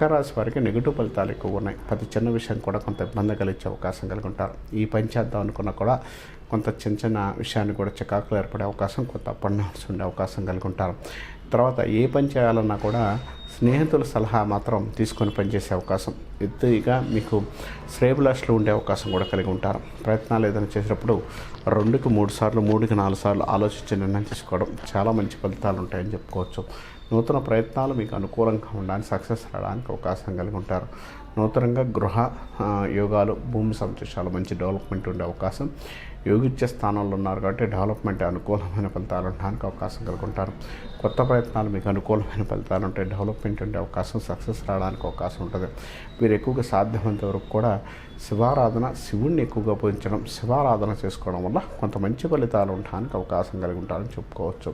మకర రాశి వారికి నెగిటివ్ ఫలితాలు ఎక్కువ ఉన్నాయి. ప్రతి చిన్న విషయం కూడా కొంత ఇబ్బంది కలిగించే అవకాశం కలిగి ఉంటారు. ఈ పని చేద్దాం అనుకున్నా కూడా కొంత చిన్న చిన్న విషయాన్ని కూడా చికాకులు ఏర్పడే అవకాశం, కొంత అప్ అండ్ డౌన్స్ ఉండే అవకాశం కలిగి ఉంటారు. తర్వాత ఏ పని చేయాలన్నా కూడా స్నేహితుల సలహా మాత్రం తీసుకొని పనిచేసే అవకాశం, ఎత్తుగా మీకు శ్రేయభిలాషులు ఉండే అవకాశం కూడా కలిగి ఉంటారు. ప్రయత్నాలు ఏదైనా చేసేటప్పుడు 2కి 3 సార్లు 3కి 4 సార్లు ఆలోచించి నిర్ణయం తీసుకోవడం చాలా మంచి ఫలితాలు ఉంటాయని చెప్పుకోవచ్చు. నూతన ప్రయత్నాలు మీకు అనుకూలంగా ఉండడానికి, సక్సెస్ రావడానికి అవకాశం కలిగి ఉంటారు. నూతనంగా గృహ యోగాలు, భూమి సంతోషాలు, మంచి డెవలప్మెంట్ ఉండే అవకాశం. యోగిచ్చే స్థానంలో ఉన్నారు కాబట్టి డెవలప్మెంట్ అనుకూలమైన ఫలితాలు ఉండడానికి అవకాశం కలిగి ఉంటారు. కొత్త ప్రయత్నాలు మీకు అనుకూలమైన ఫలితాలు ఉంటాయి. డెవలప్మెంట్ ఉండే అవకాశం, సక్సెస్ రావడానికి అవకాశం ఉంటుంది. మీరు ఎక్కువగా సాధ్యమైనంత వరకు కూడా శివారాధన, శివుణ్ణి ఎక్కువగా పూజించడం, శివారాధన చేసుకోవడం వల్ల కొంత మంచి ఫలితాలు ఉండడానికి అవకాశం కలిగి ఉంటారని చెప్పుకోవచ్చు.